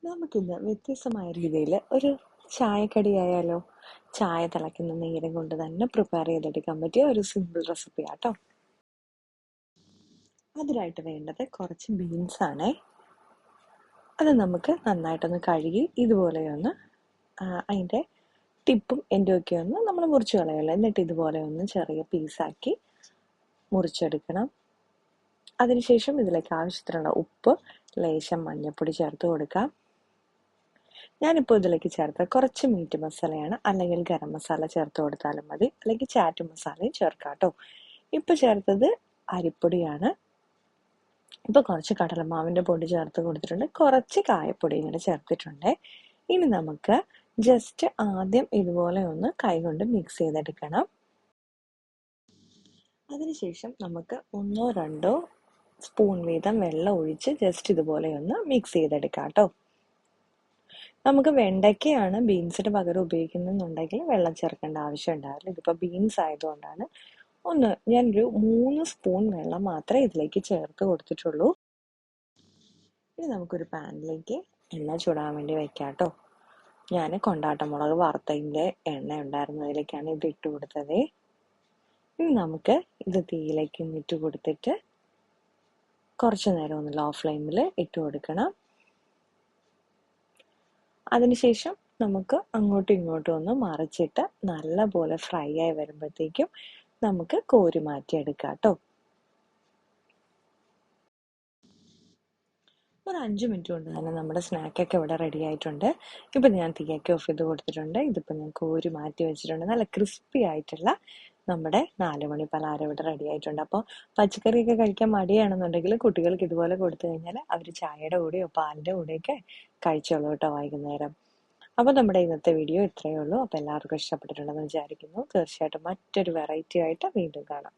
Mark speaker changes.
Speaker 1: നമുക്കിന്ന് വ്യത്യസ്തമായ രീതിയിൽ ഒരു ചായക്കടിയായാലോ? ചായ തിളയ്ക്കുന്ന നേരം കൊണ്ട് തന്നെ പ്രിപ്പയർ ചെയ്തെടുക്കാൻ പറ്റിയ ഒരു സിമ്പിൾ റെസിപ്പി ആട്ടോ. അതിനായിട്ട് വേണ്ടത് കുറച്ച് ബീൻസ് ആണേ. അത് നമുക്ക് നന്നായിട്ടൊന്ന് കഴുകി ഇതുപോലെയൊന്ന് അതിൻ്റെ ടിപ്പും എൻ്റെയൊക്കെ ഒന്ന് നമ്മൾ മുറിച്ച് കളയല്ലോ. എന്നിട്ട് ഇതുപോലെ ഒന്ന് ചെറിയ പീസാക്കി മുറിച്ചെടുക്കണം. അതിനുശേഷം ഇതിലേക്ക് ആവശ്യത്തിനുള്ള ഉപ്പ്, ലേശം മഞ്ഞൾപ്പൊടി ചേർത്ത് കൊടുക്കാം. ഞാനിപ്പോൾ ഇതിലേക്ക് ചേർത്ത കുറച്ച് മീറ്റ് മസാലയാണ്, അല്ലെങ്കിൽ ഗരം മസാല ചേർത്ത് കൊടുത്താലും മതി, അല്ലെങ്കിൽ ചാറ്റ് മസാലയും ചേർക്കാം കേട്ടോ. ഇപ്പം ചേർത്തത് അരിപ്പൊടിയാണ്. ഇപ്പം കുറച്ച് കടലമാവിൻ്റെ പൊടി ചേർത്ത് കൊടുത്തിട്ടുണ്ട്, കുറച്ച് കായപ്പൊടി ഇങ്ങനെ ചേർത്തിട്ടുണ്ട്. ഇനി നമുക്ക് ജസ്റ്റ് ആദ്യം ഇതുപോലെ ഒന്ന് കൈകൊണ്ട് മിക്സ് ചെയ്തെടുക്കണം. അതിനുശേഷം നമുക്ക് 1-2 സ്പൂൺ വീതം വെള്ളം ഒഴിച്ച് ജസ്റ്റ് ഇതുപോലെ ഒന്ന് മിക്സ് ചെയ്തെടുക്കാം കേട്ടോ. നമുക്ക് വെണ്ടയ്ക്കയാണ് ബീൻസിന് പകരം ഉപയോഗിക്കുന്നുണ്ടെങ്കിൽ വെള്ളം ചേർക്കേണ്ട ആവശ്യം ഉണ്ടാവില്ല. ഇതിപ്പോൾ ബീൻസ് ആയതുകൊണ്ടാണ് ഞാനൊരു 3 സ്പൂൺ വെള്ളം മാത്രമേ ഇതിലേക്ക് ചേർത്ത് കൊടുത്തിട്ടുള്ളൂ. ഇനി നമുക്കൊരു പാനിലേക്ക് എണ്ണ ചൂടാൻ വേണ്ടി വെക്കാം കേട്ടോ. ഞാൻ കൊണ്ടാട്ടമുളക് വറുത്തതിൻ്റെ എണ്ണ ഉണ്ടായിരുന്നതിലേക്കാണ് ഇത് ഇട്ട് കൊടുത്തത്. ഇനി നമുക്ക് ഇത് തീയിലേക്ക് ഇട്ട് കൊടുത്തിട്ട് കുറച്ച് നേരം ഒന്ന് ലോ ഫ്ലെയിമിൽ ഇട്ട് കൊടുക്കണം. അതിനുശേഷം നമുക്ക് അങ്ങോട്ടും ഇങ്ങോട്ടും ഒന്ന് മറിച്ചിട്ട് നല്ലപോലെ ഫ്രൈ ആയി വരുമ്പോഴത്തേക്കും നമുക്ക് കോരി മാറ്റിയെടുക്കാം കേട്ടോ. ഒരു 5 മിനിറ്റ് കൊണ്ട് തന്നെ നമ്മുടെ സ്നാക്കൊക്കെ ഇവിടെ റെഡി ആയിട്ടുണ്ട്. ഇപ്പം ഞാൻ തീയൊക്കെ ഓഫ് ചെയ്ത് കൊടുത്തിട്ടുണ്ട്. ഇതിപ്പോൾ ഞാൻ കോരി മാറ്റി വെച്ചിട്ടുണ്ട്. നല്ല ക്രിസ്പി ആയിട്ടുള്ള നമ്മുടെ 4 മണി പലഹാരം ഇവിടെ റെഡി ആയിട്ടുണ്ട്. അപ്പോൾ പച്ചക്കറിയൊക്കെ കഴിക്കാൻ മടിയാണെന്നുണ്ടെങ്കിൽ കുട്ടികൾക്ക് ഇതുപോലെ കൊടുത്തു കഴിഞ്ഞാൽ അവർ ചായയുടെ കൂടെയോ പാലിൻ്റെ കൂടെയൊക്കെ കഴിച്ചോളൂ കേട്ടോ വൈകുന്നേരം. അപ്പോൾ നമ്മുടെ ഇന്നത്തെ വീഡിയോ ഇത്രയേ ഉള്ളൂ. അപ്പോൾ എല്ലാവർക്കും ഇഷ്ടപ്പെട്ടിട്ടുണ്ടെന്ന് വിചാരിക്കുന്നു. തീർച്ചയായിട്ടും മറ്റൊരു വെറൈറ്റി ആയിട്ട് വീണ്ടും കാണാം.